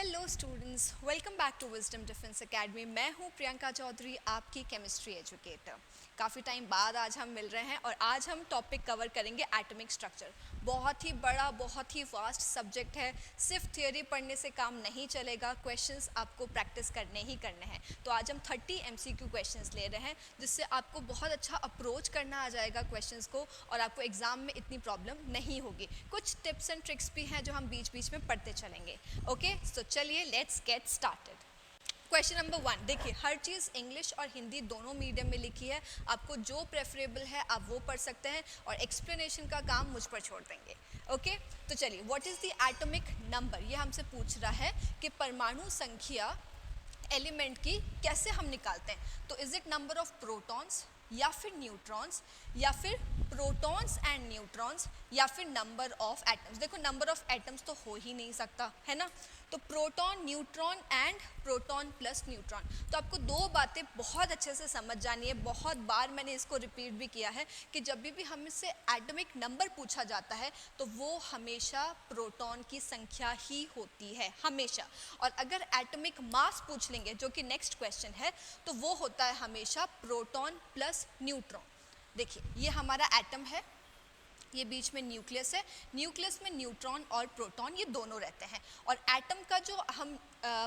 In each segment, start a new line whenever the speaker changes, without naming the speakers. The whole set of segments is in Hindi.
Hello students, welcome back to Wisdom Defence Academy. मैं हूं प्रियंका चौधरी, आपकी केमिस्ट्री एजुकेटर। काफ़ी टाइम बाद आज हम मिल रहे हैं और आज हम टॉपिक कवर करेंगे एटॉमिक स्ट्रक्चर। बहुत ही बड़ा, बहुत ही वास्ट सब्जेक्ट है। सिर्फ थियोरी पढ़ने से काम नहीं चलेगा, क्वेश्चंस आपको प्रैक्टिस करने ही करने हैं। तो आज हम 30 MCQ क्वेश्चंस ले रहे हैं, जिससे आपको बहुत अच्छा अप्रोच करना आ जाएगा क्वेश्चंस को और आपको एग्जाम में इतनी प्रॉब्लम नहीं होगी। कुछ टिप्स एंड ट्रिक्स भी हैं जो हम बीच बीच में पढ़ते चलेंगे। ओके, सो चलिए let's get started. Question number 1, देखिए हर चीज़ इंग्लिश और हिंदी दोनों मीडियम में लिखी है। आपको जो प्रेफरेबल है आप वो पढ़ सकते हैं और एक्सप्लेनेशन का काम मुझ पर छोड़ देंगे। ओके, तो चलिए, what is the atomic number, ये हमसे पूछ रहा है कि परमाणु संख्या एलिमेंट की कैसे हम निकालते हैं। तो is it number of protons या फिर न्यूट्रॉन्स या फिर प्रोटॉन्स एंड न्यूट्रॉन्स या फिर नंबर ऑफ एटम्स। देखो नंबर ऑफ एटम्स तो हो ही नहीं सकता है ना, तो proton, neutron and proton plus neutron. तो आपको दो बातें बहुत अच्छे से समझ जानी है। बहुत बार मैंने इसको रिपीट भी किया है कि जब भी हमसे एटॉमिक नंबर पूछा जाता है तो वो हमेशा प्रोटॉन की संख्या ही होती है, हमेशा। और अगर एटॉमिक मास पूछ लेंगे, जो कि नेक्स्ट क्वेश्चन है, तो वो होता है हमेशा प्रोटॉन प्लस न्यूट्रॉन। देखिए ये हमारा एटम है, ये बीच में न्यूक्लियस है, न्यूक्लियस में न्यूट्रॉन और प्रोटॉन ये दोनों रहते हैं। और एटम का जो हम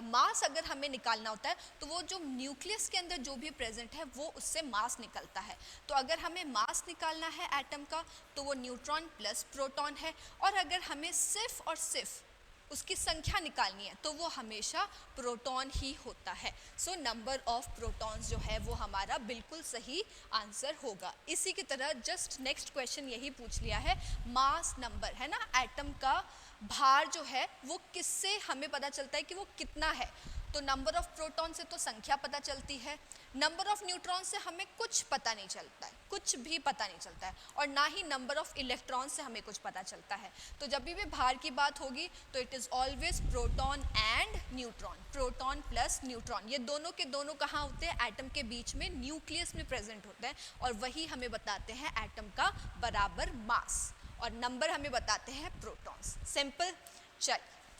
मास अगर हमें निकालना होता है तो वो जो न्यूक्लियस के अंदर जो भी प्रेजेंट है वो उससे मास निकलता है। तो अगर हमें मास निकालना है एटम का तो वो न्यूट्रॉन प्लस प्रोटॉन है। और अगर हमें सिर्फ और सिर्फ उसकी संख्या निकालनी है तो वो हमेशा प्रोटॉन ही होता है। सो नंबर ऑफ प्रोटॉन्स जो है वो हमारा बिल्कुल सही आंसर होगा। इसी की तरह जस्ट नेक्स्ट क्वेश्चन यही पूछ लिया है, मास नंबर है ना, एटम का भार जो है वो किससे हमें पता चलता है कि वो कितना है। तो नंबर ऑफ प्रोटॉन से तो संख्या पता चलती है, नंबर ऑफ न्यूट्रॉन से हमें कुछ पता नहीं चलता है, कुछ भी पता नहीं चलता है, और ना ही नंबर ऑफ इलेक्ट्रॉन से हमें कुछ पता चलता है। तो जब भी भार की बात होगी तो it is always proton and neutron, proton plus neutron. ये दोनों के दोनों कहाँ होते हैं, एटम के बीच में न्यूक्लियस में प्रेजेंट होते हैं, और वही हमें बताते हैं एटम का बराबर मास, और नंबर हमें बताते हैं प्रोटॉन्स। सिंपल। चल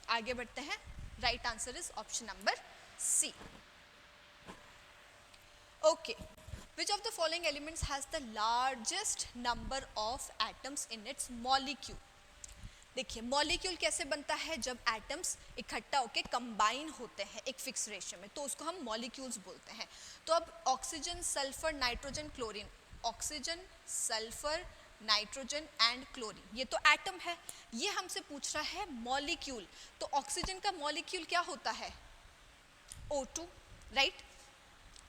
आगे बढ़ते हैं। Right answer is option number C. Okay, which of the following elements has the largest number of atoms in its molecule? देखिए मॉलिक्यूल कैसे बनता है, जब एटम्स इकट्ठा होकर कंबाइन होते हैं एक फिक्स रेशियो में, तो उसको हम मॉलिक्यूल्स बोलते हैं। तो अब oxygen, sulphur, nitrogen, chlorine, oxygen, sulphur, nitrogen and chlorine, ये तो एटम है। ये हमसे पूछ रहा है मॉलिक्यूल। तो ऑक्सीजन का मॉलिक्यूल क्या होता है, O2, राइट।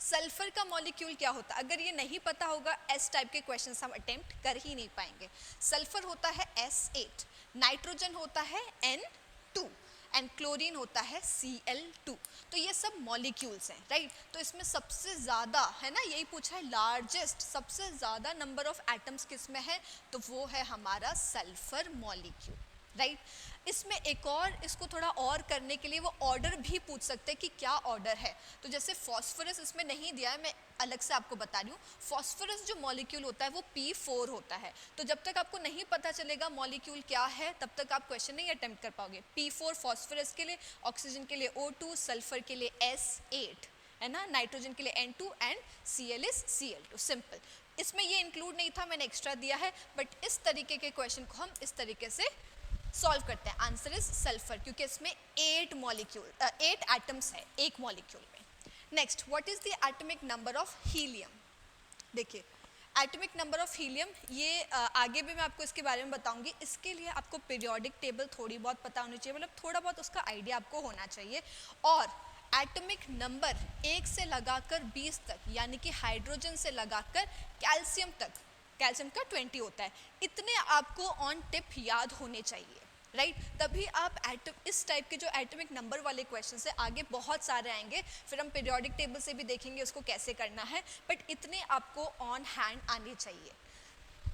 सल्फर का मॉलिक्यूल क्या होता है, अगर ये नहीं पता होगा एस टाइप के क्वेश्चंस हम अटेम्प्ट कर ही नहीं पाएंगे। सल्फर होता है S8, नाइट्रोजन होता है N2 एंड क्लोरीन होता है Cl2। तो ये सब मॉलिक्यूल्स हैं, राइट। तो इसमें सबसे ज़्यादा है ना, यही पूछा है लार्जेस्ट, सबसे ज़्यादा नंबर ऑफ एटम्स किस में है, तो वो है हमारा सल्फर मॉलिक्यूल, राइट। इसमें एक और, इसको थोड़ा और करने के लिए वो ऑर्डर भी पूछ सकते हैं कि क्या ऑर्डर है। तो जैसे फॉस्फोरस इसमें नहीं दिया है, मैं अलग से आपको बता रही हूँ। फॉस्फोरस जो मॉलिक्यूल होता है वो P4 होता है। तो जब तक आपको नहीं पता चलेगा मॉलिक्यूल क्या है तब तक आप क्वेश्चन नहीं अटेम्प्ट कर पाओगे। P4 फॉस्फोरस के लिए, ऑक्सीजन के लिए O2, सल्फर के लिए S8 है ना, नाइट्रोजन के लिए N2 and Cl is Cl2। Simple. इसमें ये इंक्लूड नहीं था, मैंने एक्स्ट्रा दिया है, बट इस तरीके के क्वेश्चन को हम इस तरीके से सॉल्व करते हैं। आंसर इज सल्फर, क्योंकि इसमें 8 एटम्स है एक मॉलिक्यूल में। Next, what is the atomic number of helium. देखिए एटॉमिक नंबर ऑफ हीलियम, ये आगे भी मैं आपको इसके बारे में बताऊंगी। इसके लिए आपको पीरियोडिक टेबल थोड़ी बहुत पता होनी चाहिए, मतलब थोड़ा बहुत उसका आइडिया आपको होना चाहिए। और एटॉमिक नंबर 1 से लगाकर 20 तक, यानी कि हाइड्रोजन से लगाकर कैल्शियम तक, कैल्शियम का 20 होता है, इतने आपको ऑन टिप याद होने चाहिए, राइट। तभी आप इस टाइप के जो एटॉमिक नंबर वाले क्वेश्चन से आगे बहुत सारे आएंगे, फिर हम पीरियोडिक टेबल से भी देखेंगे उसको कैसे करना है, बट इतने आपको ऑन हैंड आने चाहिए।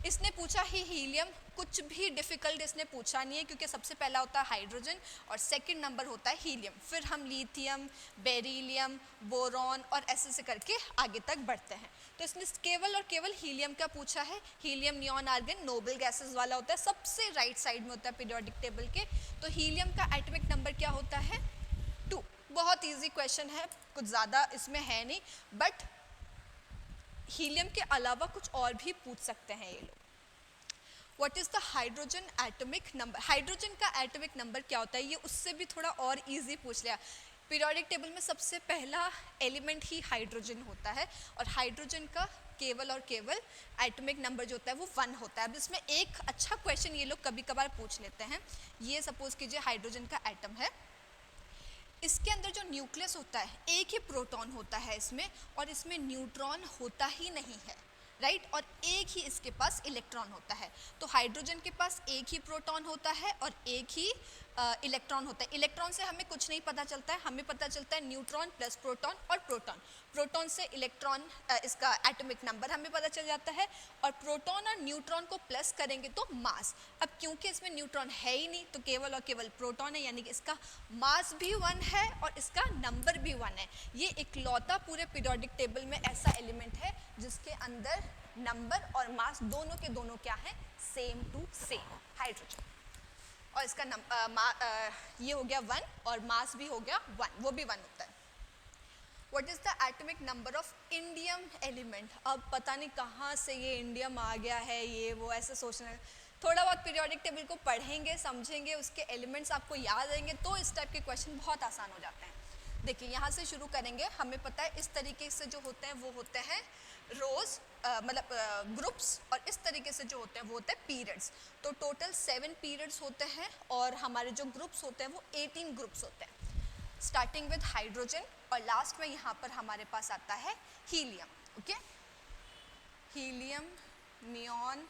इसने पूछा ही हीलियम, कुछ भी डिफिकल्ट इसने पूछा नहीं है, क्योंकि सबसे पहला होता है हाइड्रोजन और सेकंड नंबर होता है हीलियम, फिर हम लिथियम, बेरिलियम, बोरॉन और ऐसे से करके आगे तक बढ़ते हैं। तो इसने केवल और केवल हीलियम का पूछा है। Helium neon argon noble gases वाला होता है, सबसे राइट साइड में होता है पीरियोडिक टेबल के। तो हीलियम का एटॉमिक नंबर क्या होता है, 2। बहुत इजी क्वेश्चन है, कुछ ज़्यादा इसमें है नहीं, बट हीलियम के अलावा कुछ और भी पूछ सकते हैं ये लोग। What is the hydrogen atomic number? Hydrogen का एटॉमिक नंबर क्या होता है, ये उससे भी थोड़ा और इजी पूछ लिया। पीरियोडिक टेबल में सबसे पहला एलिमेंट ही हाइड्रोजन होता है, और हाइड्रोजन का केवल और केवल एटॉमिक नंबर जो होता है वो 1 होता है। अब इसमें एक अच्छा क्वेश्चन ये लोग कभी कभार पूछ लेते हैं। ये सपोज कीजिए हाइड्रोजन का एटम है, इसके अंदर जो न्यूक्लियस होता है एक ही प्रोटॉन होता है इसमें, और इसमें न्यूट्रॉन होता ही नहीं है, राइट, और एक ही इसके पास इलेक्ट्रॉन होता है। तो हाइड्रोजन के पास एक ही प्रोटॉन होता है और एक ही इलेक्ट्रॉन होता है। इलेक्ट्रॉन से हमें कुछ नहीं पता चलता है, हमें पता चलता है न्यूट्रॉन प्लस प्रोटॉन और प्रोटॉन। प्रोटॉन से इलेक्ट्रॉन, इसका एटॉमिक नंबर हमें पता चल जाता है, और प्रोटॉन और न्यूट्रॉन को प्लस करेंगे तो मास। अब क्योंकि इसमें न्यूट्रॉन है ही नहीं तो केवल और केवल प्रोटॉन है, यानी कि इसका मास भी 1 है और इसका नंबर भी 1 है। ये इकलौता पूरे पीरियोडिक टेबल में ऐसा एलिमेंट है जिसके अंदर नंबर और मास दोनों के दोनों क्या है, सेम टू सेम, हाइड्रोजन। और इसका ये हो गया 1 और मास भी हो गया 1, वो भी 1 होता है। What is the atomic number of indium element? अब पता नहीं कहाँ से ये इंडियम आ गया है, ये वो ऐसे सोचना है। थोड़ा बहुत पीरियोडिक टेबल को पढ़ेंगे, समझेंगे, उसके एलिमेंट्स आपको याद रहेंगे तो इस टाइप के क्वेश्चन बहुत आसान हो जाते हैं। देखिए यहाँ से शुरू करेंगे। हमें पता है इस तरीके से जो होते हैं वो होते हैं रोज, मतलब ग्रुप्स, और इस तरीके से जो होते हैं वो होते हैं पीरियड्स। तो टोटल 7 पीरियड्स होते हैं और हमारे जो ग्रुप्स होते हैं वो 18 ग्रुप्स होते हैं, स्टार्टिंग विद हाइड्रोजन, और लास्ट में यहाँ पर हमारे पास आता है helium. Okay, helium, neon,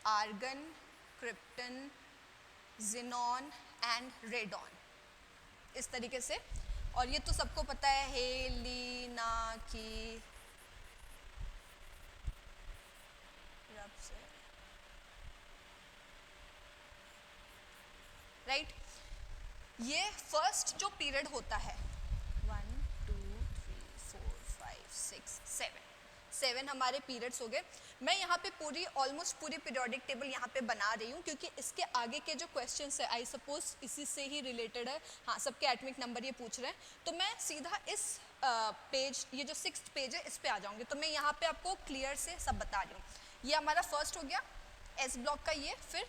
argon, krypton, xenon and radon, इस तरीके से। और ये तो सबको पता है, हेलिना की राइट। ये फर्स्ट जो पीरियड होता है 1 2 3 4 5 6 7 हमारे पीरियड्स हो गए। मैं यहाँ पे पूरी ऑलमोस्ट पूरी पीरियोडिक टेबल यहाँ पे बना रही हूँ क्योंकि इसके आगे के जो क्वेश्चंस है आई सपोज इसी से ही रिलेटेड है। हाँ, सबके एटॉमिक नंबर ये पूछ रहे हैं, तो मैं सीधा इस पेज, ये जो 6th पेज है, इस पे आ जाऊँगी। तो मैं यहाँ पे आपको क्लियर से सब बता रही हूँ। ये हमारा फर्स्ट हो गया एस ब्लॉक का ये, फिर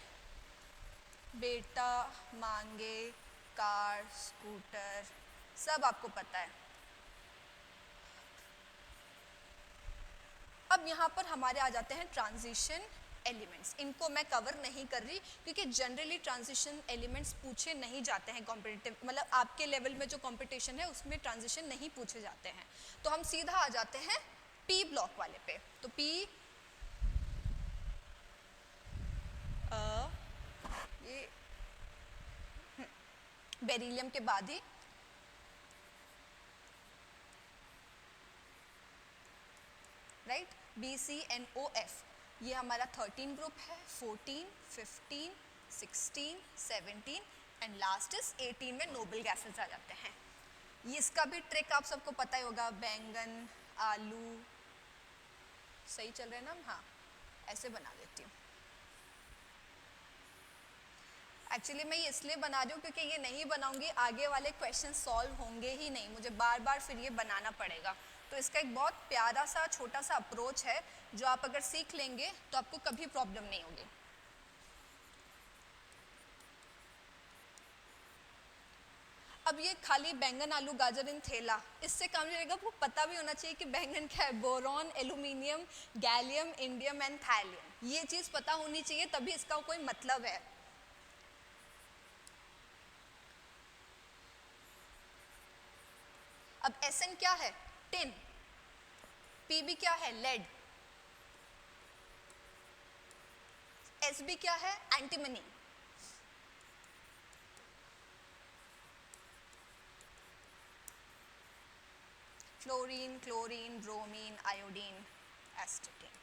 बेटा मांगे, कार, स्कूटर, सब आपको पता है। अब यहाँ पर हमारे आ जाते हैं ट्रांजिशन एलिमेंट्स। इनको मैं कवर नहीं कर रही क्योंकि जनरली ट्रांजिशन एलिमेंट्स पूछे नहीं जाते हैं कॉम्पिटिटिव, मतलब आपके लेवल में जो कंपटीशन है उसमें ट्रांजिशन नहीं पूछे जाते हैं। तो हम सीधा आ जाते हैं पी ब्लॉक वाले पे। तो पी ये बेरिलियम के बाद ही राइट, BCNOF, ये हमारा 13 ग्रुप है, 14, 15, 16, 17 एंड लास्ट इज 18 में नोबल गैसेस आ जाते हैं। ये इसका भी ट्रिक आप सबको पता ही होगा, बैंगन, आलू, सही चल रहे हैं ना? हाँ, ऐसे बना देती हूँ। एक्चुअली मैं ये इसलिए बना रही हूँ क्योंकि ये नहीं बनाऊंगी आगे वाले क्वेश्चन सॉल्व होंगे ही नहीं, मुझे बार बार फिर ये बनाना पड़ेगा। तो इसका एक बहुत प्यारा सा छोटा सा अप्रोच है जो आप अगर सीख लेंगे तो आपको कभी प्रॉब्लम नहीं होगी। अब ये खाली बैंगन, आलू, गाजर इन थैला, इससे काम नहीं रहेगा। वो पता भी होना चाहिए कि बैंगन क्या है, boron, aluminium, gallium, indium and thallium, ये चीज़ पता होनी चाहिए, तभी इसका कोई मतलब है। अब Sn क्या है? टिन। Pb क्या है? लेड। Sb क्या है? Antimony. Fluorine, chlorine, bromine, iodine, एस्टेटिन।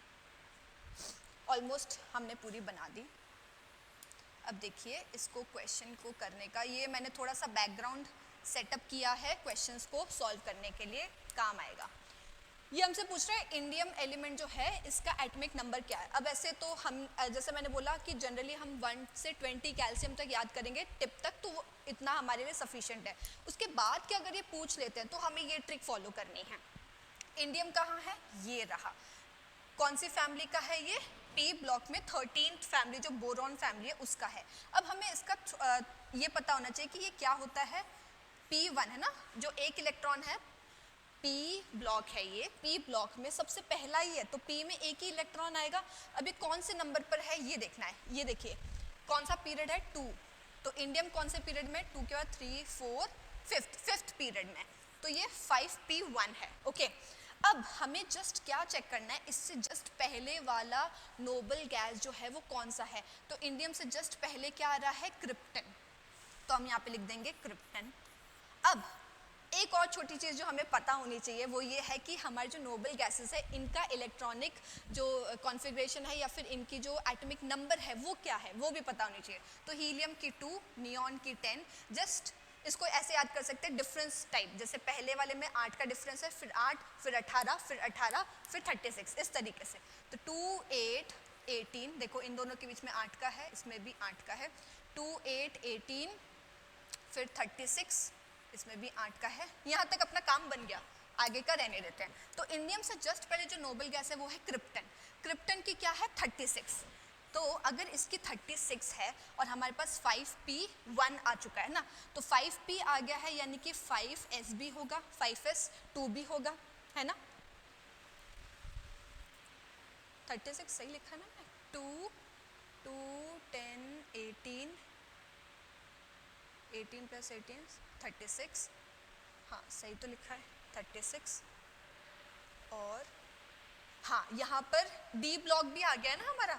Almost हमने पूरी बना दी। अब देखिए इसको क्वेश्चन को करने का, ये मैंने थोड़ा सा बैकग्राउंड सेटअप किया है, क्वेश्चंस को सॉल्व करने के लिए काम आएगा। ये हमसे पूछ रहे हैं इंडियम एलिमेंट जो है इसका एटॉमिक नंबर क्या है। अब ऐसे तो हम जैसे मैंने बोला कि जनरली हम 1 से 20 कैल्शियम तक याद करेंगे टिप तक, तो वो इतना हमारे लिए सफिशिएंट है। उसके बाद कि अगर ये पूछ लेते हैं तो हमें ये ट्रिक फॉलो करनी है। इंडियम कहाँ है, ये रहा। कौन सी फैमिली का है ये, पी ब्लॉक में 13th फैमिली जो बोरॉन फैमिली है उसका है। अब हमें इसका ये पता होना चाहिए कि ये क्या होता है, P1 है ना, जो एक इलेक्ट्रॉन है, P ब्लॉक है ये, P ब्लॉक में सबसे पहला ही है तो P में एक ही इलेक्ट्रॉन आएगा। अभी कौन से नंबर पर है ये देखना है। ये देखिए कौन सा पीरियड है, 2, तो इंडियम कौन से पीरियड में, 2 के बाद 3 4 5th पीरियड में, तो ये 5P1 है। ओके, अब हमें जस्ट क्या चेक करना है, इससे जस्ट पहले वाला नोबल गैस जो है वो कौन सा है, तो इंडियम से जस्ट पहले क्या आ रहा है, क्रिप्टन, तो हम यहाँ पे लिख देंगे क्रिप्टन। अब एक और छोटी चीज़ जो हमें पता होनी चाहिए वो ये है कि हमारे जो नोबल गैसेस है इनका इलेक्ट्रॉनिक जो कॉन्फ़िगरेशन है या फिर इनकी जो एटॉमिक नंबर है वो क्या है, वो भी पता होनी चाहिए। तो हीलियम की 2, नियॉन की 10, जस्ट इसको ऐसे याद कर सकते हैं डिफरेंस टाइप, जैसे पहले वाले में 8 का डिफरेंस है, फिर 8, फिर 18, फिर 18, फिर 36, इस तरीके से। तो 2 8 18, देखो इन दोनों के बीच में 8 का है, इसमें भी 8 का है, 2 8 18, फिर 36, इसमें भी 8 का है। यहाँ तक अपना काम बन गया, आगे का रहने देते हैं। तो इंडियम से जस्ट पहले जो नोबल गैस है वो है क्रिप्टन। क्रिप्टन की क्या है, 36, तो अगर इसकी 36 है और हमारे पास 5P1 आ चुका है ना, तो 5P आ गया है, यानी कि 5S भी होगा, 5S2 भी होगा, है ना। 36 सही लिखा ना मैं, 2 2 10 18 18 प्लस 18 36, हाँ सही तो लिखा है 36। और हाँ यहाँ पर डी ब्लॉक भी आ गया है ना हमारा,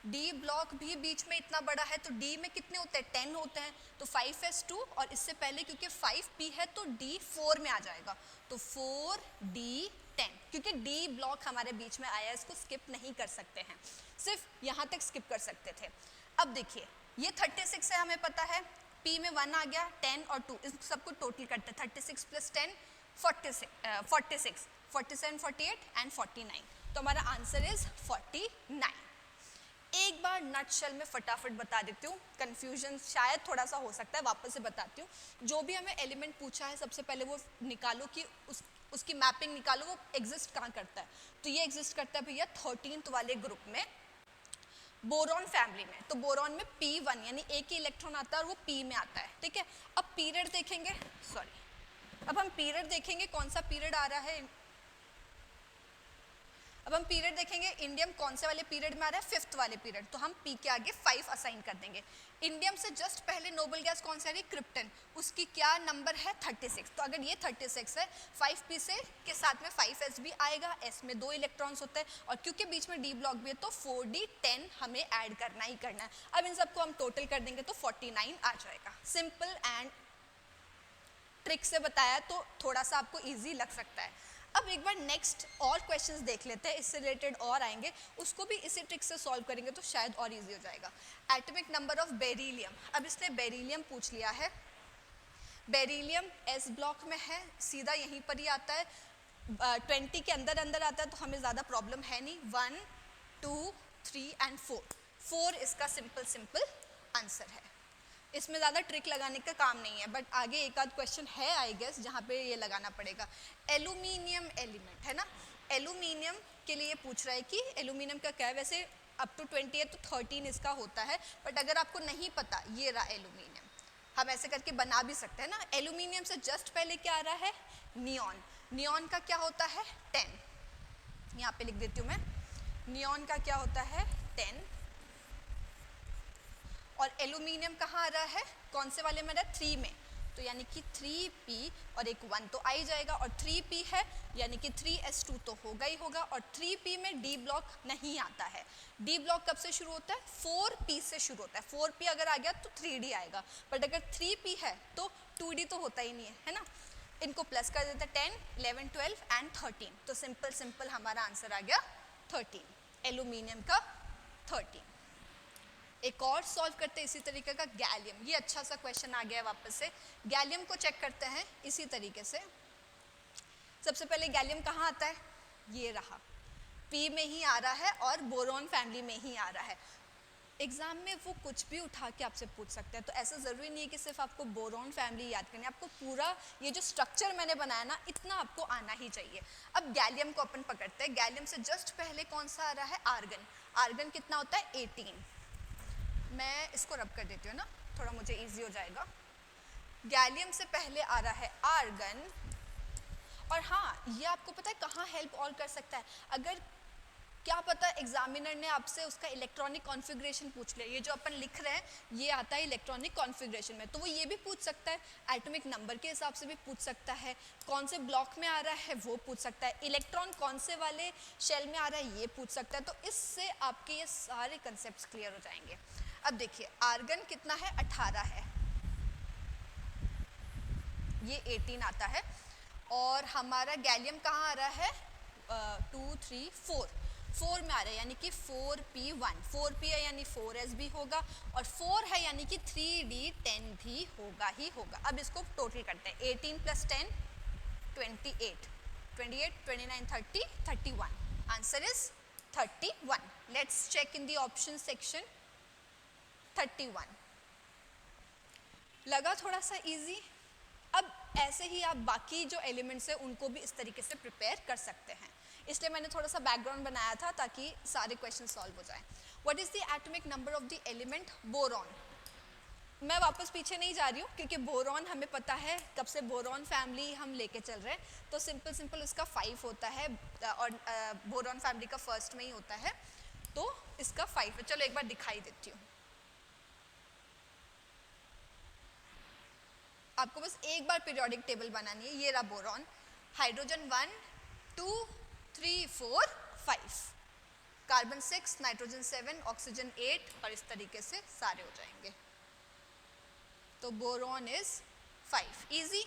डी ब्लॉक भी बीच में इतना बड़ा है, तो डी में कितने होते हैं, 10 होते हैं, तो 5S2 और इससे पहले क्योंकि 5P है तो डी 4 में आ जाएगा, तो 4D10, क्योंकि डी ब्लॉक हमारे बीच में आया, इसको स्किप नहीं कर सकते हैं, सिर्फ यहाँ तक स्किप कर सकते थे। अब देखिए ये 36 है, हमें पता है, P में 1 आ गया, 10 और 2, इस सबको टोटल करते हैं, 36 प्लस 10 46, 47 48 एंड 49, तो हमारा आंसर इज 49। एक बार नटशेल में फटाफट बता देती हूँ, कंफ्यूजन शायद थोड़ा सा हो सकता है, वापस से बताती हूँ। जो भी हमें एलिमेंट पूछा है सबसे पहले वो निकालो कि उसकी मैपिंग निकालो, वो एग्जिस्ट कहाँ करता है, तो ये एग्जिस्ट करता है भैया 13th वाले ग्रुप में, बोरॉन फैमिली में। तो बोरॉन में P1 यानी एक ही इलेक्ट्रॉन आता है और वो P में आता है, ठीक है। अब पीरियड देखेंगे, अब हम पीरियड देखेंगे, कौन सा पीरियड आ रहा है, अब हम पीरियड देखेंगे, इंडियम कौन से वाले पीरियड में आ रहा है, 5th वाले पीरियड, तो हम P के आगे 5 असाइन कर देंगे। इंडियम से जस्ट पहले नोबल गैस कौन सा है, क्रिप्टन, उसकी क्या नंबर है, 36, तो अगर ये 36 है, 5P से के साथ में 5S भी आएगा, S में 2 इलेक्ट्रॉन्स होते हैं, और क्योंकि बीच में D ब्लॉक भी है तो 4D10 हमें ऐड करना ही करना है। अब इन सबको हम टोटल कर देंगे तो 49 आ जाएगा। सिंपल एंड ट्रिक से बताया तो थोड़ा सा आपको ईजी लग सकता है। अब एक बार नेक्स्ट और क्वेश्चंस देख लेते हैं, इससे रिलेटेड और आएंगे, उसको भी इसी ट्रिक से सॉल्व करेंगे तो शायद और इजी हो जाएगा। एटॉमिक नंबर ऑफ बेरिलियम, अब इसने बेरिलियम पूछ लिया है, बेरिलियम S ब्लॉक में है, सीधा यहीं पर ही आता है, 20 के अंदर अंदर आता है तो हमें ज़्यादा प्रॉब्लम है नहीं। 1 2 3 एंड 4 इसका सिंपल आंसर है, इसमें ज़्यादा ट्रिक लगाने का काम नहीं है, बट आगे एक आध क्वेश्चन है आई गेस जहाँ पे ये लगाना पड़ेगा। एल्यूमिनियम एलिमेंट है ना, एल्यूमिनियम के लिए पूछ रहा है कि एल्यूमिनियम का क्या है, वैसे अप टू 20 है तो 13 इसका होता है, बट अगर आपको नहीं पता, ये रहा एल्यूमिनियम, हम ऐसे करके बना भी सकते हैं ना। एल्यूमिनियम से जस्ट पहले क्या आ रहा है, नियॉन, नियॉन का क्या होता है, 10, यहाँ पे लिख देती हूँ मैं, नियॉन का क्या होता है, 10, और एल्यूमिनियम कहाँ आ रहा है, कौन से वाले में रहा है, 3 में, तो यानी कि 3P और एक 1 तो आ ही जाएगा, और 3P है यानी कि 3S2 तो होगा ही होगा, और 3P में D ब्लॉक नहीं आता है। D ब्लॉक कब से शुरू होता है, 4P से शुरू होता है, 4P अगर आ गया तो 3D आएगा, बट अगर 3P है तो 2D तो होता ही नहीं है ना। इनको प्लस कर देते हैं, 10 11 12 एंड 13, तो सिंपल हमारा आंसर आ गया 13, एल्यूमिनियम का 13। एक और सॉल्व करते हैं इसी तरीके का, गैलियम, ये अच्छा सा क्वेश्चन आ गया है वापस से। गैलियम को चेक करते हैं इसी तरीके से। सबसे पहले गैलियम कहाँ आता है, ये रहा, P में ही आ रहा है और बोरॉन फैमिली में ही आ रहा है। एग्जाम में वो कुछ भी उठा के आपसे पूछ सकते हैं, तो ऐसा ज़रूरी नहीं है कि सिर्फ आपको बोरॉन फैमिली याद करनी है, आपको पूरा ये जो स्ट्रक्चर मैंने बनाया ना, इतना आपको आना ही चाहिए। अब गैलियम को अपन पकड़ते हैं। गैलियम से जस्ट पहले कौन सा आ रहा है? आर्गन। आर्गन कितना होता है? 18। मैं इसको रब कर देती हूँ ना, थोड़ा मुझे ईजी हो जाएगा। गैलियम से पहले आ रहा है आर्गन। और हाँ, ये आपको पता है कहाँ हेल्प और कर सकता है? अगर क्या पता एग्जामिनर ने आपसे उसका इलेक्ट्रॉनिक कॉन्फ़िगरेशन पूछ लिया, ये जो अपन लिख रहे हैं ये आता है इलेक्ट्रॉनिक कॉन्फ़िगरेशन में, तो वो ये भी पूछ सकता है, एटॉमिक नंबर के हिसाब से भी पूछ सकता है, कौन से ब्लॉक में आ रहा है वो पूछ सकता है, इलेक्ट्रॉन कौन से वाले शेल में आ रहा है ये पूछ सकता है। तो इससे आपके ये सारे कंसेप्ट क्लियर हो जाएंगे। अब देखिए, आर्गन कितना है? 18 है, ये 18 आता है। और हमारा गैलियम कहाँ आ रहा है? 2 3 4 में आ रहा है, यानी कि 4p1। 4p है यानी 4s भी होगा, और 4 है यानी कि 3d10 भी होगा ही होगा। अब इसको टोटल करते हैं, 18 + 10 28, 28 29 30 31। Answer is 31। Let's check in the option section. 31 लगा थोड़ा सा इजी। अब ऐसे ही आप बाकी जो एलिमेंट्स हैं उनको भी इस तरीके से प्रिपेयर कर सकते हैं, इसलिए मैंने थोड़ा सा बैकग्राउंड बनाया था ताकि सारे क्वेश्चन सॉल्व हो जाएं। What is the atomic number of the element boron? मैं वापस पीछे नहीं जा रही हूँ क्योंकि बोरॉन हमें पता है कब से बोरॉन फैमिली हम लेके चल रहे हैं, तो सिंपल उसका 5 होता है, और बोरॉन फैमिली का फर्स्ट में ही होता है, तो इसका 5 है। चलो एक बार दिखाई देती हूँ आपको, बस एक बार पीरियोडिक टेबल बनानी है। ये रहा boron, hydrogen 1 2 3 4 5, carbon 6, nitrogen 7, oxygen 8, और इस तरीके से सारे हो जाएंगे। तो boron is 5, easy.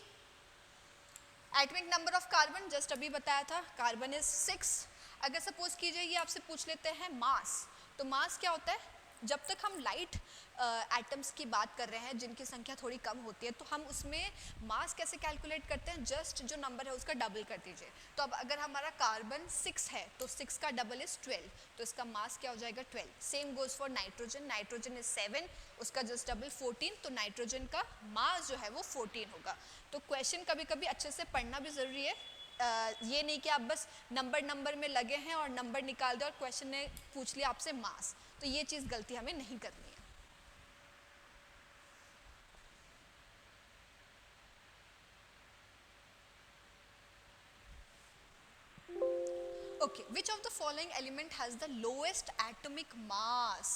Atomic number of carbon just अभी बताया था, कार्बन इज 6। अगर सपोज कीजिए ये आपसे पूछ लेते हैं मास, तो मास क्या होता है? जब तक हम लाइट एटम्स की बात कर रहे हैं जिनकी संख्या थोड़ी कम होती है, तो हम उसमें मास कैसे कैलकुलेट करते हैं? जस्ट जो नंबर है उसका डबल कर दीजिए। तो अब अगर हमारा कार्बन 6 है तो 6 का डबल इज 12, तो इसका मास क्या हो जाएगा? 12। Same goes for nitrogen, nitrogen is 7, उसका जस्ट डबल 14, तो नाइट्रोजन का मास जो है वो 14 होगा। तो क्वेश्चन कभी कभी अच्छे से पढ़ना भी ज़रूरी है, ये नहीं कि आप बस नंबर में लगे हैं और नंबर निकाल दे और क्वेश्चन ने पूछ लिया आपसे मास, तो ये चीज़ गलती हमें नहीं करनी है। Okay, which of the following element has the lowest atomic mass?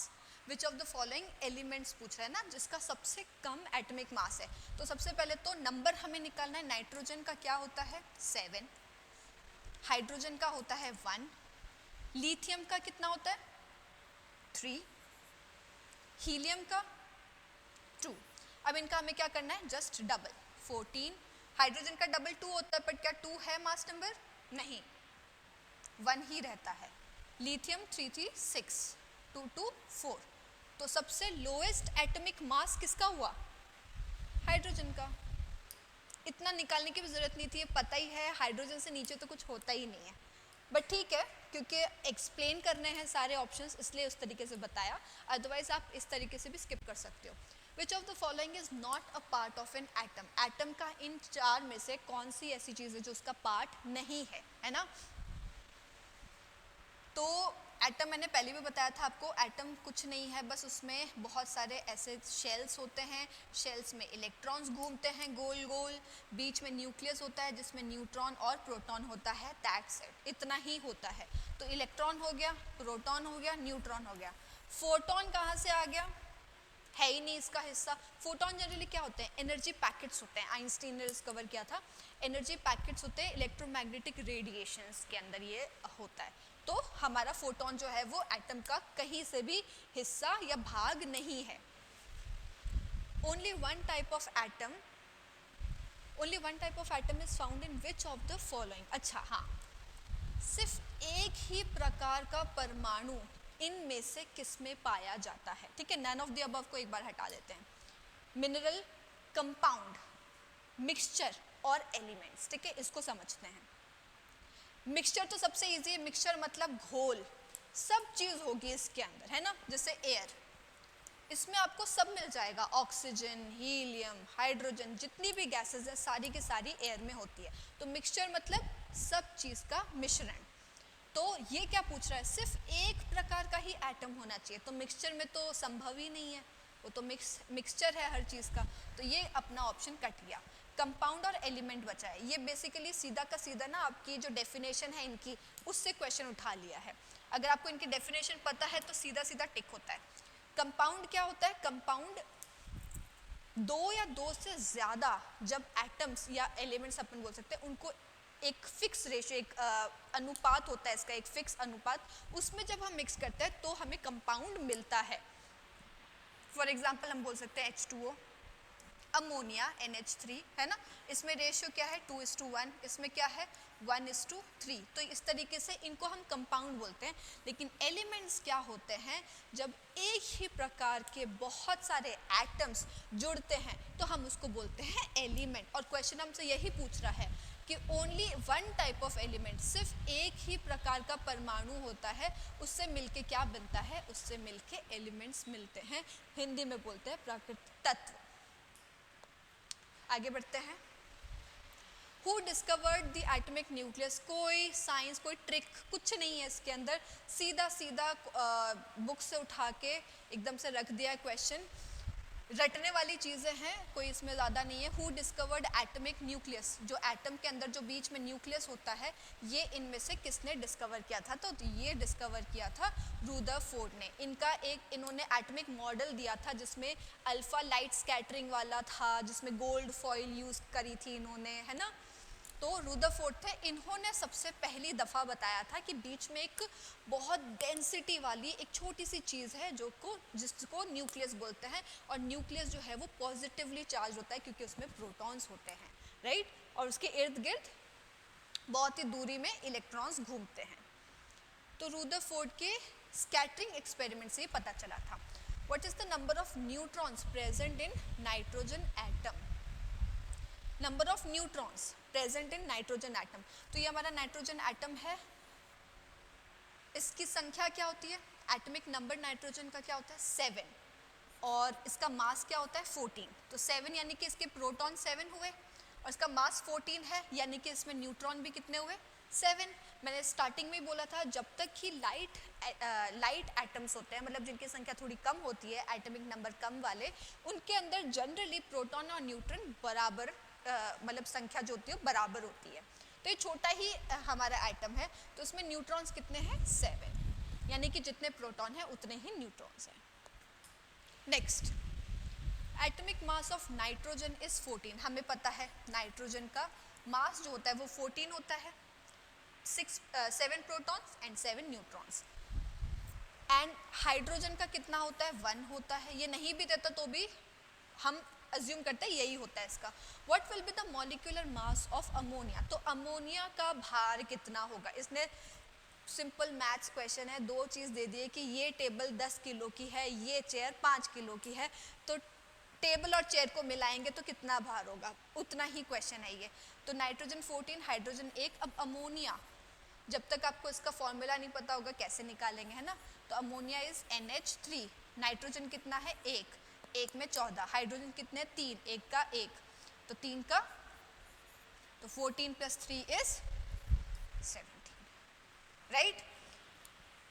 Which of the following elements पूछ रहा है ना, जिसका सबसे कम एटॉमिक मास है। तो सबसे पहले तो नंबर हमें निकालना है। नाइट्रोजन का क्या होता है? 7, हाइड्रोजन का होता है 1, लिथियम का कितना होता है? 3, हीलियम का 2। अब इनका हमें क्या करना है? Just double, 14। हाइड्रोजन का डबल 2 होता है, बट क्या 2 है मास नंबर? नहीं, 1 ही रहता है। लिथियम 3 3 6, 2 2 4। तो सबसे लोएस्ट एटॉमिक मास किसका हुआ? हाइड्रोजन का। इतना निकालने की भी जरूरत नहीं थी, पता ही है हाइड्रोजन से नीचे तो कुछ होता ही नहीं है, बट ठीक है क्योंकि एक्सप्लेन करने हैं सारे ऑप्शंस इसलिए उस तरीके से बताया, अदरवाइज आप इस तरीके से भी स्किप कर सकते हो। Which of the following is not a part of an atom? Atom का इन 4 में से कौन सी ऐसी चीज़ है जो उसका पार्ट नहीं है ना? तो एटम मैंने पहले भी बताया था आपको, एटम कुछ नहीं है, बस उसमें बहुत सारे ऐसे शेल्स होते हैं, शेल्स में इलेक्ट्रॉन्स घूमते हैं गोल गोल, बीच में न्यूक्लियस होता है जिसमें न्यूट्रॉन और प्रोटॉन होता है, दैट्स इट, इतना ही होता है। तो इलेक्ट्रॉन हो गया, प्रोटॉन हो गया, न्यूट्रॉन हो गया। फोटोन कहाँ से आ गया? है ही नहीं इसका हिस्सा। फोटोन जनरली क्या होते हैं? एनर्जी पैकेट्स होते हैं, आइंस्टीन ने डिस्कवर किया था। एनर्जी पैकेट्स होते हैं इलेक्ट्रोमैग्नेटिक रेडिएशंस के अंदर ये होता है। तो हमारा फोटोन जो है वो एटम का कहीं से भी हिस्सा या भाग नहीं है। Only one type of atom is found in which of the following? अच्छा हाँ, सिर्फ एक ही प्रकार का परमाणु इनमें से किस में पाया जाता है? ठीक है, नन ऑफ द अबव को एक बार हटा देते हैं। मिनरल, कंपाउंड, मिक्सचर और एलिमेंट्स, ठीक है, इसको समझते हैं। मिक्सचर तो सबसे इजी है, मिक्सचर मतलब घोल, सब चीज होगी इसके अंदर, है ना। जैसे एयर, इसमें आपको सब मिल जाएगा, ऑक्सीजन, हीलियम, हाइड्रोजन, जितनी भी गैसेस है सारी की सारी एयर में होती है। तो मिक्सचर मतलब सब चीज का मिश्रण। तो ये क्या पूछ रहा है, सिर्फ एक प्रकार का ही एटम होना चाहिए, तो मिक्सचर में तो संभव ही नहीं है, वो तो मिक्सचर है हर चीज का। तो ये अपना ऑप्शन कट गया। कंपाउंड और एलिमेंट बचा है, ये बेसिकली सीधा का सीधा ना आपकी जो डेफिनेशन है इनकी, उससे क्वेश्चन उठा लिया है। अगर आपको इनकी डेफिनेशन पता है तो सीधा सीधा टिक होता है। कंपाउंड क्या होता है, कंपाउंड दो या दो से ज्यादा जब एटम्स या एलिमेंट्स अपन बोल सकते हैं, उनको एक फिक्स रेशियो, एक अनुपात होता है इसका, एक फिक्स अनुपात, उसमें जब हम मिक्स करते हैं तो हमें कंपाउंड मिलता है। फॉर एग्जाम्पल हम बोल सकते हैं H2O, अमोनिया NH3, है ना, इसमें रेशियो क्या है 2:1, इसमें क्या है 1:3। तो इस तरीके से इनको हम कंपाउंड बोलते हैं। लेकिन एलिमेंट्स क्या होते हैं, जब एक ही प्रकार के बहुत सारे एटम्स जुड़ते हैं तो हम उसको बोलते हैं एलिमेंट। और क्वेश्चन हमसे यही पूछ रहा है कि only one type of element, सिर्फ एक ही प्रकार का परमाणु होता है, उससे मिलके क्या बनता है, उससे मिलके एलिमेंट्स मिलते हैं, हिंदी में बोलते हैं प्राकृतिक तत्व। आगे बढ़ते हैं। Who discovered the atomic nucleus? कोई साइंस, कोई ट्रिक कुछ नहीं है इसके अंदर, सीधा सीधा बुक से उठा के एकदम से रख दिया है क्वेश्चन। रटने वाली चीज़ें हैं, कोई इसमें ज़्यादा नहीं है। Who discovered atomic nucleus? जो एटम के अंदर जो बीच में न्यूक्लियस होता है, ये इनमें से किसने डिस्कवर किया था, तो ये डिस्कवर किया था रुदरफोर्ड ने। इनका एक इन्होंने एटॉमिक मॉडल दिया था जिसमें अल्फा लाइट स्कैटरिंग वाला था, जिसमें गोल्ड फॉइल यूज़ करी थी इन्होंने, है ना। तो रुदरफोर्ड थे, इन्होंने सबसे पहली दफ़ा बताया था कि बीच में एक बहुत डेंसिटी वाली एक छोटी सी चीज़ है जिसको न्यूक्लियस बोलते हैं। और न्यूक्लियस जो है वो पॉजिटिवली चार्ज होता है क्योंकि उसमें प्रोटॉन्स होते हैं, राइट। और उसके इर्द गिर्द बहुत ही दूरी में इलेक्ट्रॉन्स घूमते हैं। तो रुदरफोर्ड के स्कैटरिंग एक्सपेरिमेंट से ये पता चला था। What is the number of neutrons present in nitrogen atom? Number of neutrons present in nitrogen atom. तो ये हमारा नाइट्रोजन एटम है, इसकी संख्या क्या होती है, एटॉमिक नंबर नाइट्रोजन का क्या होता है 7, और इसका मास क्या होता है 14। तो 7 यानी कि इसके प्रोटॉन 7 हुए, और इसका मास 14 है, यानी कि इसमें न्यूट्रॉन भी कितने हुए 7। मैंने स्टार्टिंग में ही बोला था, जब तक कि लाइट एटम्स होते हैं, मतलब जिनकी संख्या थोड़ी कम होती है, एटॉमिक नंबर कम वाले, उनके अंदर जनरली प्रोटॉन और न्यूट्रॉन बराबर मतलब संख्या जो होती है बराबर होती है। तो ये छोटा ही हमारा एटम है, तो उसमें न्यूट्रॉन्स कितने हैं 7, यानी कि जितने प्रोटॉन है उतने ही न्यूट्रॉन्स हैं। Next, atomic mass of nitrogen is 14। हमें पता है नाइट्रोजन का मास जो होता है वो 14 होता है, 7 protons and 7 neutrons. And hydrogen का कितना होता है 1 होता है। ये नहीं भी देता तो भी हम अज्यूम करते हैं यही होता है इसका। What will be the molecular mass of ammonia? तो अमोनिया का भार कितना होगा? इसने सिंपल मैथ्स क्वेश्चन है, दो चीज़ दे दी है कि ये टेबल 10 किलो की है, ये चेयर 5 किलो की है, तो टेबल और चेयर को मिलाएंगे तो कितना भार होगा, उतना ही क्वेश्चन है ये। तो नाइट्रोजन 14, हाइड्रोजन 1। अब अमोनिया, जब तक आपको इसका फॉर्मूला नहीं पता होगा कैसे निकालेंगे, है ना। तो अमोनिया इज NH3। नाइट्रोजन कितना है 1 में 14, हाइड्रोजन कितने 3, 1 का 1, तो 3 का, तो 14 + 3 इज 17, राइट।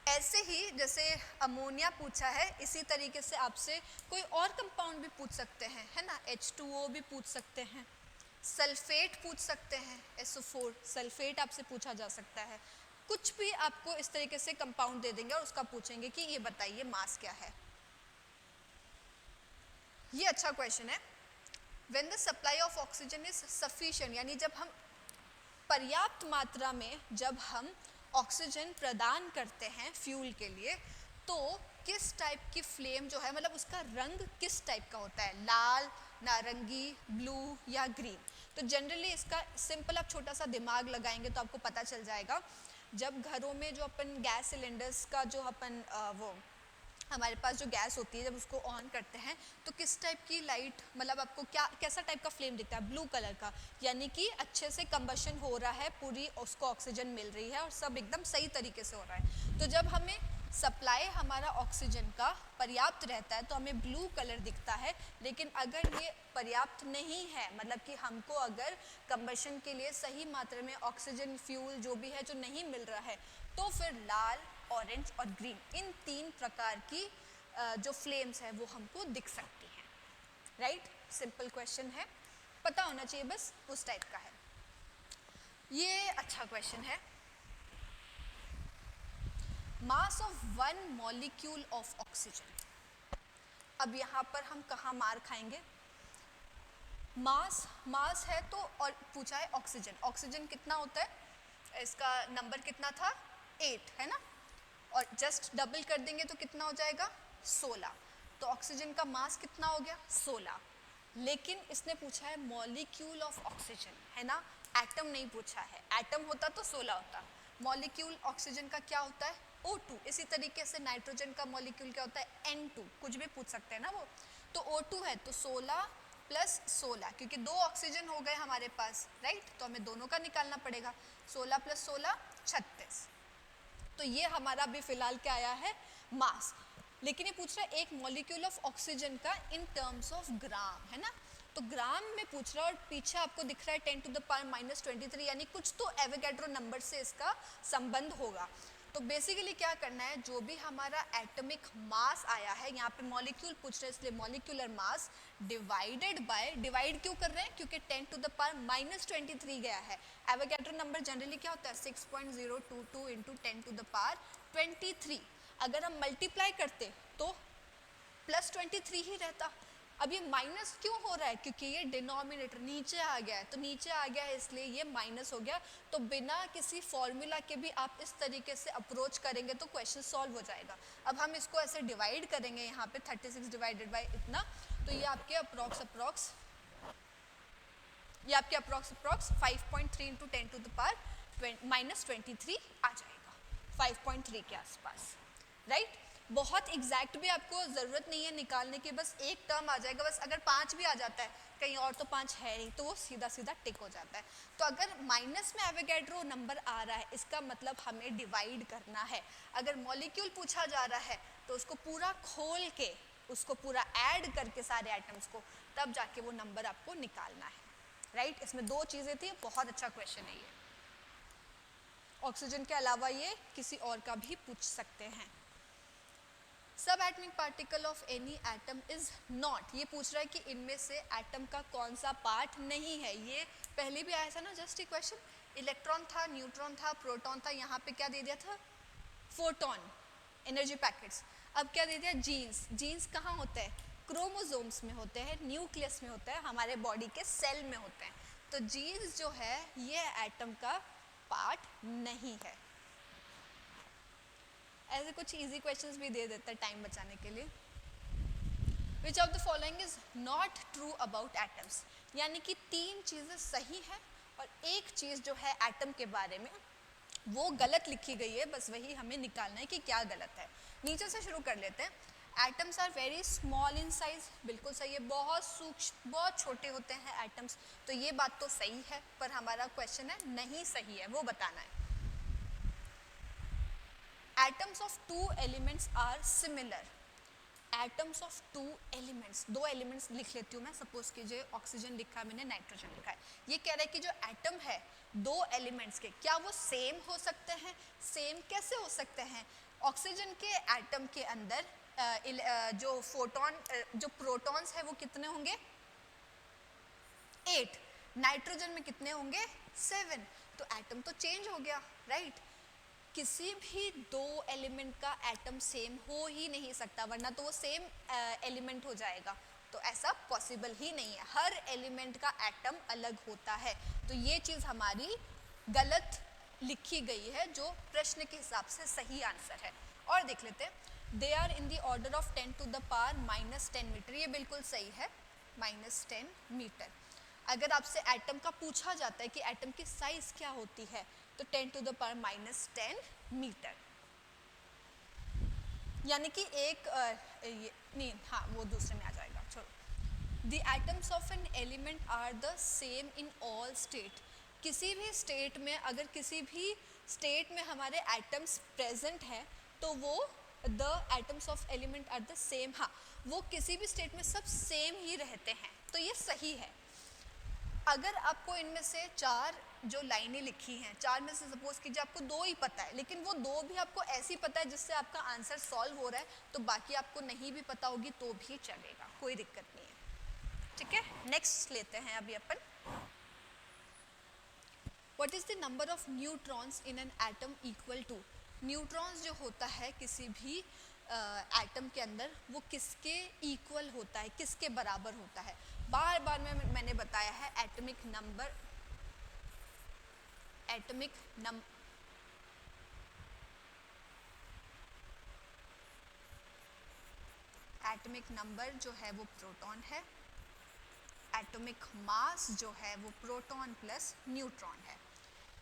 ऐसे ही जैसे अमोनिया पूछा है, इसी तरीके से आपसे कोई और कंपाउंड भी पूछ सकते हैं, है ना। H2O भी पूछ सकते हैं, सल्फेट पूछ सकते हैं, SO4 सल्फेट आपसे पूछा जा सकता है। कुछ भी आपको इस तरीके से कंपाउंड दे देंगे और उसका पूछेंगे कि ये बताइए मास क्या है। ये अच्छा क्वेश्चन है। When the supply of oxygen is sufficient, यानी जब हम पर्याप्त मात्रा में जब हम ऑक्सीजन प्रदान करते हैं फ्यूल के लिए, तो किस टाइप की फ्लेम जो है, मतलब उसका रंग किस टाइप का होता है, लाल, नारंगी, ब्लू या ग्रीन। तो जनरली इसका सिंपल आप छोटा सा दिमाग लगाएंगे तो आपको पता चल जाएगा। जब घरों में जो अपन गैस सिलेंडर्स का जो अपन वो हमारे पास जो गैस होती है जब उसको ऑन करते हैं तो किस टाइप की लाइट, मतलब आपको क्या कैसा टाइप का फ्लेम दिखता है, ब्लू कलर का, यानी कि अच्छे से कंबशन हो रहा है, पूरी उसको ऑक्सीजन मिल रही है और सब एकदम सही तरीके से हो रहा है। तो जब हमें सप्लाई हमारा ऑक्सीजन का पर्याप्त रहता है तो हमें ब्लू कलर दिखता है। लेकिन अगर ये पर्याप्त नहीं है, मतलब कि हमको अगर कंबशन के लिए सही मात्रा में ऑक्सीजन फ्यूल जो भी है जो नहीं मिल रहा है, तो फिर लाल, ऑरेंज और ग्रीन, इन 3 प्रकार की जो फ्लेम्स है वो हमको दिख सकती हैं। राइट, सिंपल क्वेश्चन है, पता होना चाहिए, बस उस टाइप का है ये। अच्छा क्वेश्चन है, mass of 1 molecule of oxygen. अब यहाँ पर हम कहाँ मार खाएंगे, मास है तो, और पूछा है ऑक्सीजन, ऑक्सीजन कितना होता है, इसका नंबर कितना था 8 है ना, और जस्ट डबल कर देंगे तो कितना हो जाएगा 16। तो ऑक्सीजन का मास कितना हो गया 16। लेकिन इसने पूछा है मॉलिक्यूल ऑफ ऑक्सीजन, है ना, एटम नहीं पूछा है, एटम होता तो 16 होता। मॉलिक्यूल ऑक्सीजन का क्या होता है O2। इसी तरीके से नाइट्रोजन का मॉलिक्यूल क्या होता है N2, कुछ भी पूछ सकते हैं ना वो। तो O2 है तो 16 प्लस 16, क्योंकि 2 ऑक्सीजन हो गए हमारे पास, राइट, तो हमें दोनों का निकालना पड़ेगा। 16 प्लस 16 36। तो ये हमारा अभी फिलहाल क्या आया है मास। लेकिन ये पूछ रहा है एक मॉलिक्यूल ऑफ ऑक्सीजन का इन टर्म्स ऑफ ग्राम, है ना, तो ग्राम में पूछ रहा है और पीछे आपको दिख रहा है 10 टू द पावर -23, यानी कुछ तो एवोगैड्रो नंबर से इसका संबंध होगा। तो बेसिकली क्या करना है, जो भी हमारा एटॉमिक मास आया है, यहाँ पे मॉलिक्यूल पूछ रहे हैं इसलिए molecular mass divided by, divide क्यों कर रहे हैं क्योंकि 10 टू द पावर -23 गया है। एवोगैड्रो नंबर जनरली क्या होता है 6.022 इंटू 10 टू द पावर 23। अगर हम मल्टीप्लाई करते तो +23 ही रहता। अब ये माइनस क्यों हो रहा है, क्योंकि ये डिनोमिनेटर नीचे आ गया है, तो नीचे आ गया है इसलिए ये माइनस हो गया। तो बिना किसी फॉर्मूला के भी आप इस तरीके से अप्रोच करेंगे तो क्वेश्चन सॉल्व हो जाएगा। अब हम इसको ऐसे डिवाइड करेंगे, यहाँ पे 36 डिवाइडेड बाय इतना, तो ये आपके approx 5.3 into 10 to the power -23 आ जाएगा, 5.3 के आसपास, राइट। बहुत एग्जैक्ट भी आपको ज़रूरत नहीं है निकालने की, बस एक टर्म आ जाएगा, बस अगर 5 भी आ जाता है, कहीं और तो 5 है नहीं, तो वो सीधा सीधा टिक हो जाता है। तो अगर माइनस में एवोगैड्रो नंबर आ रहा है, इसका मतलब हमें डिवाइड करना है। अगर मॉलिक्यूल पूछा जा रहा है तो उसको पूरा खोल के, उसको पूरा ऐड करके सारे आइटम्स को, तब जाके वो नंबर आपको निकालना है, राइट। इसमें 2 चीज़ें थी, बहुत अच्छा क्वेश्चन है ये। ऑक्सीजन के अलावा ये किसी और का भी पूछ सकते हैं। सब atomic particle of any atom is not, ये पूछ रहा है कि इनमें से एटम का कौन सा पार्ट नहीं है। ये पहले भी आया था ना, जस्ट एक क्वेश्चन, इलेक्ट्रॉन था, न्यूट्रॉन था, प्रोटॉन था, यहाँ पे क्या दे दिया था फोटॉन, एनर्जी पैकेट्स। अब क्या दे दिया जीन्स। जीन्स कहाँ होते हैं, क्रोमोसोम्स में होते हैं, न्यूक्लियस में होते हैं, हमारे बॉडी के सेल में होते हैं। तो जीन्स जो है ये एटम का पार्ट नहीं है। ऐसे कुछ इजी क्वेश्चंस भी दे देता है टाइम बचाने के लिए। Which of the following is not true about atoms, यानी कि 3 चीज़ें सही हैं और एक चीज़ जो है एटम के बारे में वो गलत लिखी गई है, बस वही हमें निकालना है कि क्या गलत है। नीचे से शुरू कर लेते हैं। Atoms are very small in size, बिल्कुल सही है, बहुत सूक्ष्म, बहुत छोटे होते हैं एटम्स, तो ये बात तो सही है, पर हमारा क्वेश्चन है नहीं सही है, वो बताना है। Atoms of 2 elements are similar. Atoms of 2 elements, 2 elements लिख लेती हूँ मैं, सपोज कीजिए ऑक्सीजन लिखा है मैंने, नाइट्रोजन लिखा है। ये कह रहा है कि जो एटम है 2 एलिमेंट्स के, क्या वो सेम हो सकते हैं? सेम कैसे हो सकते हैं? ऑक्सीजन के एटम के अंदर जो फोटोन, जो प्रोटॉन्स है वो कितने होंगे 8, नाइट्रोजन में कितने होंगे 7, तो एटम तो चेंज हो गया, राइट। किसी भी 2 एलिमेंट का एटम सेम हो ही नहीं सकता, वरना तो वो सेम एलिमेंट हो जाएगा, तो ऐसा पॉसिबल ही नहीं है। हर एलिमेंट का एटम अलग होता है, तो ये चीज़ हमारी गलत लिखी गई है, जो प्रश्न के हिसाब से सही आंसर है। और देख लेते हैं, they are in the order of 10 to the power -10 metre, ये बिल्कुल सही है, -10 मीटर। अगर आपसे एटम का पूछा जाता है कि एटम की साइज क्या होती है, तो 10 टू द पावर -10 मीटर। यानी कि एक नहीं, हाँ वो दूसरे में आ जाएगा, छोड़ो। The atoms of an element are the same in all state. किसी भी स्टेट में, अगर किसी भी स्टेट में हमारे एटम्स प्रेजेंट हैं तो वो the atoms of element are the same, हाँ वो किसी भी स्टेट में सब सेम ही रहते हैं, तो ये सही है। अगर आपको इनमें से चार जो लाइनें लिखी हैं, चार में से सपोज कीजिए आपको दो ही पता है, लेकिन वो दो भी आपको ऐसी पता है जिससे आपका आंसर सॉल्व हो रहा है, तो बाकी आपको नहीं भी पता होगी तो भी चलेगा, कोई दिक्कत नहीं है। ठीक है, नेक्स्ट लेते हैं अभी अपन। What is the number of neutrons in an atom equal to. Neutrons जो होता है किसी भी एटम के अंदर, वो किसके इक्वल होता है, किसके बराबर होता है। बार बार मैंने बताया है एटॉमिक नंबर, एटॉमिक नंबर जो है वो प्रोटॉन है, एटॉमिक मास जो है वो प्रोटॉन प्लस न्यूट्रॉन है।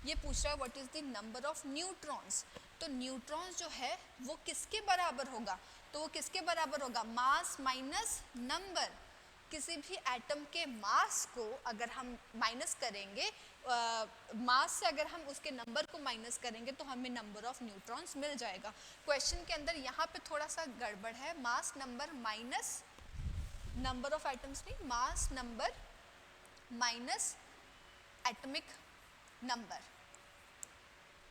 ये पूछ रहा है what is the number of neutrons, तो न्यूट्रॉन्स जो है वो किसके बराबर होगा, तो वो किसके बराबर होगा, मास माइनस नंबर। किसी भी एटम के मास को अगर हम माइनस करेंगे, मास से अगर हम उसके नंबर को माइनस करेंगे तो हमें नंबर ऑफ न्यूट्रॉन्स मिल जाएगा। क्वेश्चन के अंदर यहाँ पे थोड़ा सा गड़बड़ है, mass number minus number of atoms नहीं, mass number minus atomic number,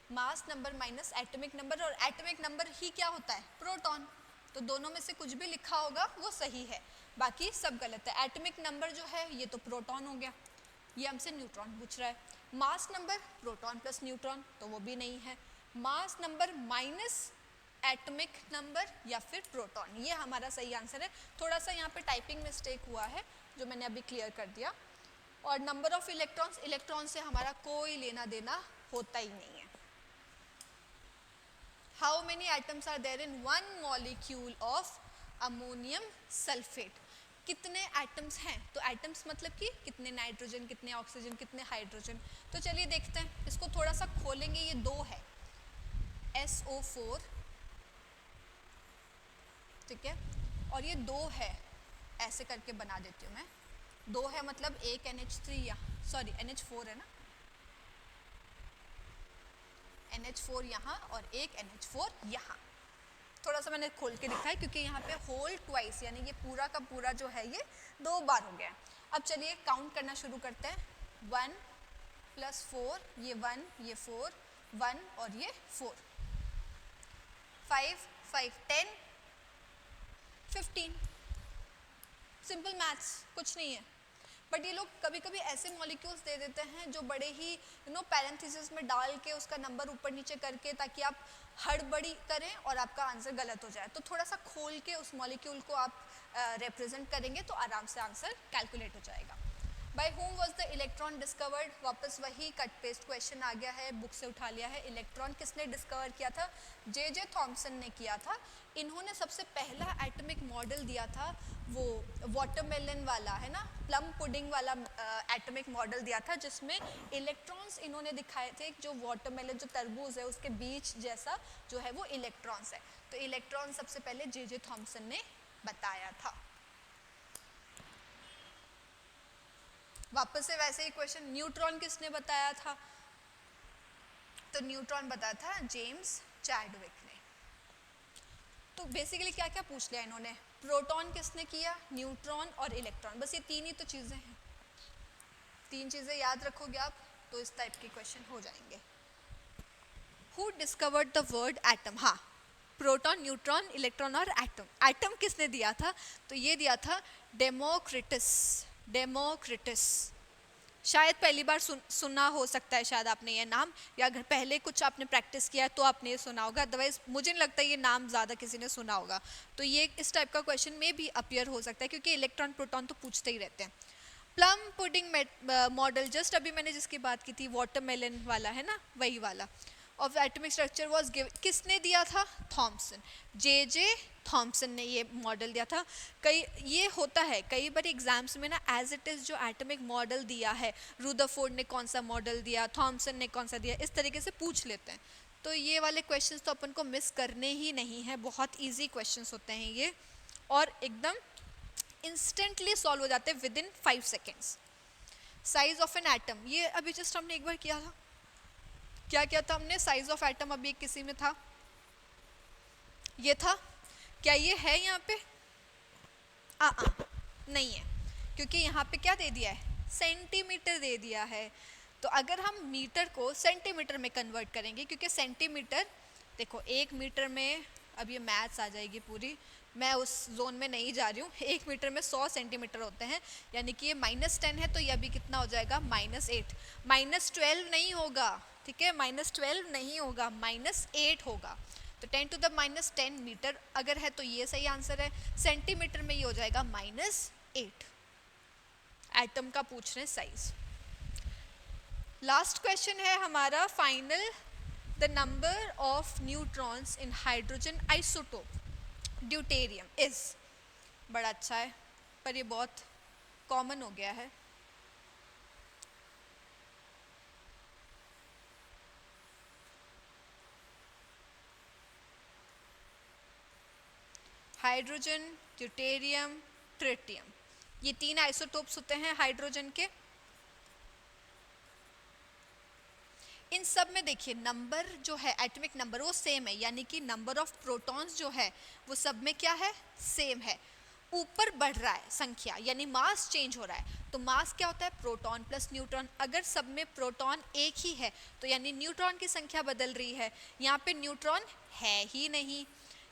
mass number minus atomic number, और एटॉमिक नंबर ही क्या होता है, प्रोटॉन। तो दोनों में से कुछ भी लिखा होगा वो सही है, बाकी सब गलत है। एटॉमिक नंबर जो है ये तो प्रोटॉन हो गया, ये हमसे न्यूट्रॉन पूछ रहा है। Mass number proton plus neutron, तो वो भी नहीं है। Mass number minus atomic number या फिर प्रोटॉन, ये हमारा सही आंसर है। थोड़ा सा यहाँ पे टाइपिंग मिस्टेक हुआ है जो मैंने अभी क्लियर कर दिया। और नंबर ऑफ इलेक्ट्रॉन्स, इलेक्ट्रॉन से हमारा कोई लेना देना होता ही नहीं है। How many atoms are there in one molecule of ammonium sulphate, कितने एटम्स हैं, तो एटम्स मतलब कि कितने नाइट्रोजन, कितने ऑक्सीजन, कितने हाइड्रोजन। तो चलिए देखते हैं, इसको थोड़ा सा खोलेंगे। ये दो है SO4, ठीक है, और ये दो है, ऐसे करके बना देती हूँ मैं। दो है मतलब एक NH3 या सॉरी NH4 है ना, NH4 यहाँ और एक NH4 यहाँ। थोड़ा सा मैंने खोल के दिखाया क्योंकि यहाँ पे होल ट्वाइस, यानी ये पूरा का पूरा जो है ये दो बार हो गया। अब चलिए काउंट करना शुरू करते हैं। 1 + 4, ये 1, ये 4, 1 और ये 4, 5 5 10 15। सिंपल मैथ्स, कुछ नहीं है। बट ये लोग कभी कभी ऐसे मॉलिक्यूल्स दे देते हैं जो बड़े ही पैरेंथेसिस में डाल के उसका नंबर ऊपर नीचे करके, ताकि आप हड़बड़ी करें और आपका आंसर गलत हो जाए। तो थोड़ा सा खोल के उस मॉलिक्यूल को आप रिप्रेजेंट करेंगे तो आराम से आंसर कैलकुलेट हो जाएगा। By whom was the electron discovered, वापस वही कट पेस्ट क्वेश्चन आ गया है, बुक से उठा लिया है। इलेक्ट्रॉन किसने डिस्कवर किया था, जे थॉमसन ने किया था। इन्होंने सबसे पहला एटॉमिक मॉडल दिया था, वो वाटरमेलन वाला है ना, प्लम पुडिंग वाला एटॉमिक मॉडल दिया था, जिसमें इलेक्ट्रॉन्स इन्होंने दिखाए थे। जो वाटरमेलन जो तरबूज है उसके बीच जैसा जो है वो इलेक्ट्रॉन्स है। तो इलेक्ट्रॉन सबसे पहले जे थॉमसन ने बताया था। वापस से वैसे ही क्वेश्चन, न्यूट्रॉन किसने बताया था, तो न्यूट्रॉन बताया था जेम्स चैडविक ने। तो बेसिकली क्या क्या पूछ लिया इन्होंने, प्रोटॉन किसने किया, न्यूट्रॉन और इलेक्ट्रॉन, बस ये तीन ही तो चीज़ें हैं। तीन चीज़ें याद रखोगे आप तो इस टाइप के क्वेश्चन हो जाएंगे। Who discovered the word atom, हाँ प्रोटॉन, न्यूट्रॉन, इलेक्ट्रॉन और एटम। एटम किसने दिया था, तो ये दिया था डेमोक्रिटस। शायद पहली बार सुना हो सकता है शायद आपने ये नाम, या अगर पहले कुछ आपने प्रैक्टिस किया है तो आपने ये सुना होगा, अदरवाइज मुझे नहीं लगता ये नाम ज़्यादा किसी ने सुना होगा। तो ये इस टाइप का क्वेश्चन में भी अपीयर हो सकता है, क्योंकि इलेक्ट्रॉन प्रोटॉन तो पूछते ही रहते हैं। प्लम पुडिंग मॉडल, जस्ट अभी मैंने जिसकी बात की थी, वाटरमेलन वाला है ना, वही वाला। Of atomic structure was given, किसने दिया था, थॉमसन, जे थॉमसन ने ये मॉडल दिया था। ये होता है कई बार एग्जाम्स में ना, एज इट इज़ जो एटॉमिक मॉडल दिया है, रुदरफोर्ड ने कौन सा मॉडल दिया, थॉमसन ने कौन सा दिया, इस तरीके से पूछ लेते हैं। तो ये वाले क्वेश्चंस तो अपन को मिस करने ही नहीं है, बहुत इजी क्वेश्चंस होते हैं ये और एकदम इंस्टेंटली सॉल्व हो जाते हैं with in 5 seconds. Size of an atom, ये अभी जस्ट हमने एक बार किया था, क्या किया था हमने, साइज ऑफ एटम अभी किसी में था, ये था, क्या ये है यहाँ पे? नहीं है, क्योंकि यहाँ पे क्या दे दिया है, सेंटीमीटर दे दिया है। तो अगर हम मीटर को सेंटीमीटर में कन्वर्ट करेंगे, क्योंकि सेंटीमीटर, देखो 1 मीटर में, अब ये मैथ्स आ जाएगी पूरी, मैं उस जोन में नहीं जा रही हूँ, 1 मीटर में 100 सेंटीमीटर होते हैं, यानी कि ये -10 है, तो ये अभी कितना हो जाएगा, -8, -12 नहीं होगा, ठीक है, -12 नहीं होगा, -8 होगा। तो 10⁻10 मीटर अगर है तो ये सही आंसर है, सेंटीमीटर में ये हो जाएगा -8। एटम का पूछ रहे हैं साइज। लास्ट क्वेश्चन है हमारा final, the number of neutrons in hydrogen isotope deuterium is, बड़ा अच्छा है पर ये बहुत कॉमन हो गया है। हाइड्रोजन, ड्यूटेरियम, ट्रिटियम, ये 3 आइसोटोप्स होते हैं हाइड्रोजन के। इन सब में देखिए नंबर जो है, एटॉमिक नंबर वो सेम है, यानी कि नंबर ऑफ प्रोटॉन्स जो है वो सब में क्या है, सेम है। ऊपर बढ़ रहा है संख्या, यानी मास चेंज हो रहा है। तो मास क्या होता है, प्रोटॉन प्लस न्यूट्रॉन। अगर सब में प्रोटॉन एक ही है तो यानी न्यूट्रॉन की संख्या बदल रही है। यहाँ पे न्यूट्रॉन है ही नहीं,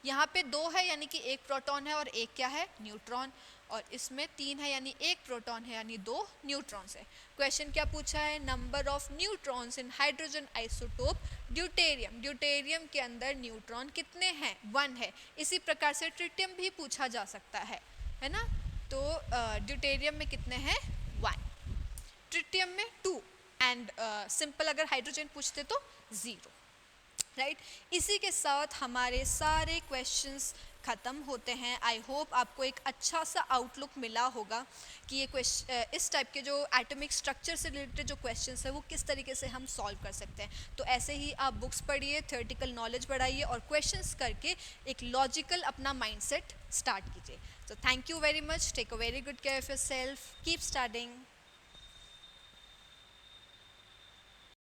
यहाँ पे 2 है यानी कि 1 प्रोटॉन है और 1 क्या है, न्यूट्रॉन, और इसमें 3 है यानी 1 प्रोटॉन है यानी 2 न्यूट्रॉन्स है। क्वेश्चन क्या पूछा है, number of neutrons in hydrogen isotope deuterium, deuterium के अंदर न्यूट्रॉन कितने हैं, 1 है। इसी प्रकार से ट्रिटियम भी पूछा जा सकता है ना। तो ड्यूटेरियम में कितने हैं, 1, ट्रिटियम में 2, एंड सिंपल अगर हाइड्रोजन पूछते तो 0, राइट। इसी के साथ हमारे सारे क्वेश्चंस ख़त्म होते हैं। आई होप आपको एक अच्छा सा आउटलुक मिला होगा कि ये इस टाइप के जो एटॉमिक स्ट्रक्चर से रिलेटेड जो क्वेश्चंस है वो किस तरीके से हम सॉल्व कर सकते हैं। तो ऐसे ही आप बुक्स पढ़िए, थ्योरेटिकल नॉलेज बढ़ाइए और क्वेश्चंस करके एक लॉजिकल अपना माइंडसेट स्टार्ट कीजिए। So thank you very much. Take a very good care of yourself. Keep studying.